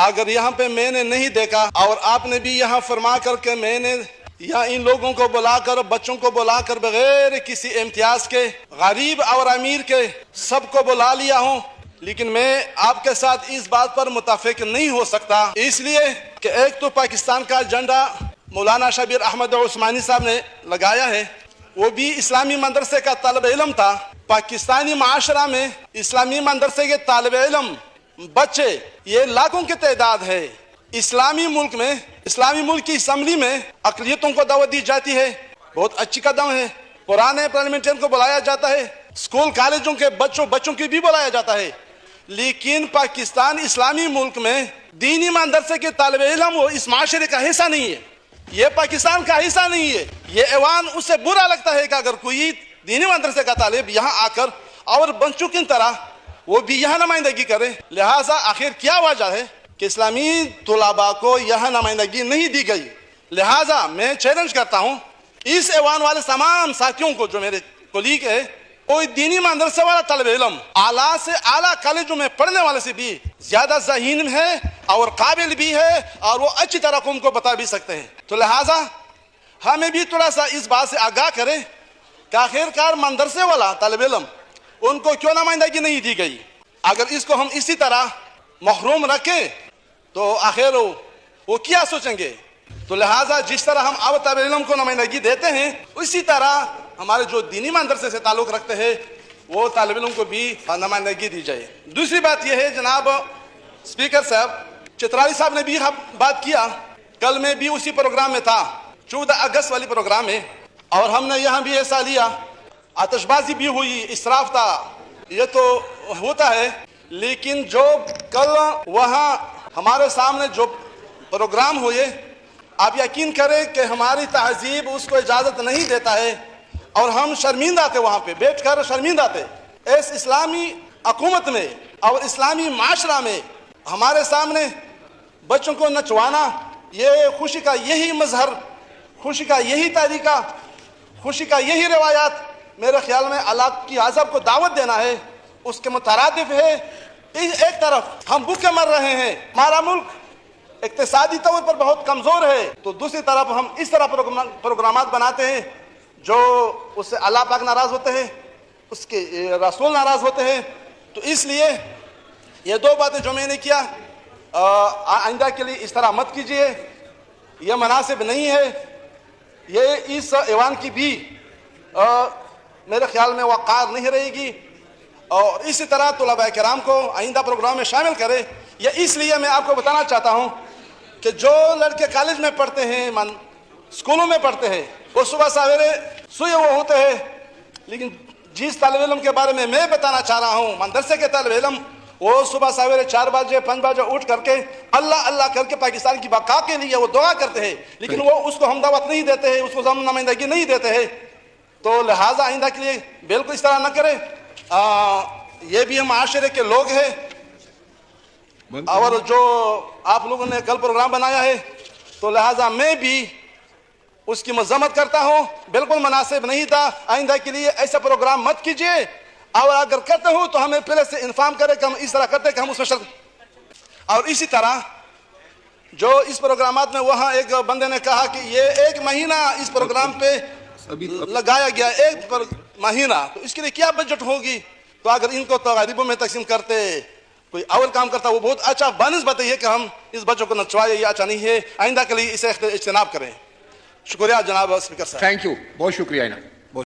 اگر یہاں پہ میں نے نہیں دیکھا اور آپ نے بھی یہاں فرما کر کے میں نے یا ان لوگوں کو بلا کر بچوں کو بلا کر بغیر کسی امتیاز کے غریب اور امیر کے سب کو بلا لیا ہوں، لیکن میں آپ کے ساتھ اس بات پر متفق نہیں ہو سکتا، اس لیے کہ ایک تو پاکستان کا جھنڈا مولانا شبیر احمد عثمانی صاحب نے لگایا ہے، وہ بھی اسلامی مدرسے کا طالب علم تھا۔ پاکستانی معاشرہ میں اسلامی مدرسے کے طالب علم بچے یہ لاکھوں کی تعداد ہے۔ اسلامی ملک میں اسلامی ملک کی اسمبلی میں اقلیتوں کو دعوت دی جاتی ہے، بہت اچھی قدم ہے۔ پرانے پارلیمنٹین کو بلایا جاتا ہے، اسکول کالجوں کے بچوں کی بھی بلایا جاتا ہے، لیکن پاکستان اسلامی ملک میں دینی مدرسے کے طالب علم وہ اس معاشرے کا حصہ نہیں ہے، یہ پاکستان کا حصہ نہیں ہے۔ یہ ایوان اس سے برا لگتا ہے کہ اگر کوئی دینی مدرسے کا طالب یہاں آ کر اور بچوں کی طرح وہ بھی یہاں نمائندگی کرے۔ لہٰذا آخر کیا وجہ ہے کہ اسلامی طلباء کو یہاں نمائندگی نہیں دی گئی؟ لہٰذا میں چیلنج کرتا ہوں اس ایوان والے تمام ساتھیوں کو جو میرے کولیگ ہے، کوئی دینی مدرسے والا طالب علم اعلیٰ سے اعلیٰ کالجوں میں پڑھنے والے سے بھی زیادہ ذہین ہے اور قابل بھی ہے اور وہ اچھی طرح قوم کو بتا بھی سکتے ہیں، تو لہٰذا ہمیں بھی تھوڑا سا اس بات سے آگاہ کریں کہ آخرکار مدرسے والا طالب علم ان کو کیوں نمائندگی نہیں دی گئی؟ اگر اس کو ہم اسی طرح محروم رکھیں تو آخر وہ کیا سوچیں گے؟ تو لہٰذا جس طرح ہم اب طالب علم کو نمائندگی دیتے ہیں اسی طرح ہمارے جو دینی مدرسے سے تعلق رکھتے ہیں وہ طالب علم کو بھی نمائندگی دی جائے۔ دوسری بات یہ ہے جناب اسپیکر صاحب، چترالی صاحب نے بھی بات کیا، کل میں بھی اسی پروگرام میں تھا، 14 اگست والی پروگرام میں، اور ہم نے یہاں بھی حصہ لیا، آتش بازی بھی ہوئی، اسراف تھا، یہ تو ہوتا ہے، لیکن جو کل وہاں ہمارے سامنے جو پروگرام ہوئے، آپ یقین کریں کہ ہماری تہذیب اس کو اجازت نہیں دیتا ہے اور ہم شرمندہ تھے، وہاں پہ بیٹھ کر شرمندہ تھے۔ اس اسلامی حکومت میں اور اسلامی معاشرہ میں ہمارے سامنے بچوں کو نچوانا، یہ خوشی کا یہی مظہر، خوشی کا یہی طریقہ، خوشی کا یہی روایات میرے خیال میں اللہ کی عذاب کو دعوت دینا ہے، اس کے مترادف ہے۔ ایک طرف ہم بھوکے مر رہے ہیں، ہمارا ملک اقتصادی طور پر بہت کمزور ہے، تو دوسری طرف ہم اس طرح پروگرامات بناتے ہیں جو اس سے اللہ پاک ناراض ہوتے ہیں، اس کے رسول ناراض ہوتے ہیں۔ تو اس لیے یہ دو باتیں جو میں نے کیا، آئندہ کے لیے اس طرح مت کیجیے، یہ مناسب نہیں ہے، یہ اس ایوان کی بھی میرے خیال میں وقار نہیں رہے گی، اور اسی طرح طلباء کرام کو آئندہ پروگرام میں شامل کرے۔ یہ اس لیے میں آپ کو بتانا چاہتا ہوں کہ جو لڑکے کالج میں پڑھتے ہیں، اسکولوں میں پڑھتے ہیں، وہ صبح سویرے سوئے وہ ہوتے ہیں، لیکن جس طالب علم کے بارے میں بتانا چاہ رہا ہوں، مدرسے کے طالب علم، وہ صبح سویرے 4 بجے 5 بجے اٹھ کر کے اللہ اللہ کر کے پاکستان کی بقا کے لیے وہ دعا کرتے ہیں، لیکن وہ اس کو ہم دعوت نہیں دیتے ہیں، اس کو ہم نمائندگی نہیں دیتے ہیں۔ تو لہٰذا آئندہ کے لیے بالکل اس طرح نہ کریں، یہ بھی ہم معاشرے کے لوگ ہیں، اور جو آپ لوگوں نے کل پروگرام بنایا ہے تو لہٰذا میں بھی اس کی مذمت کرتا ہوں، بالکل مناسب نہیں تھا، آئندہ کے لیے ایسا پروگرام مت کیجیے، اور اگر کرتے ہو تو ہمیں پہلے سے انفارم کرے کہ ہم اس طرح کرتے کہ ہم اس میں شرکت۔ اور اسی طرح جو اس پروگرامات میں وہاں ایک بندے نے کہا کہ یہ 1 مہینہ اس پروگرام پہ لگایا گیا، 1 مہینہ، تو اس کے لیے کیا بجٹ ہوگی؟ تو اگر ان کو غریبوں میں تقسیم کرتے، کوئی اول کام کرتا، وہ بہت اچھا بنسبت ہے کہ ہم اس بچوں کو نچوائے، یہ اچھا نہیں ہے، آئندہ کے لیے اسے اجتناب کریں۔ شکریہ جناب اسپیکر صاحب۔ تھینک یو، بہت شکریہ۔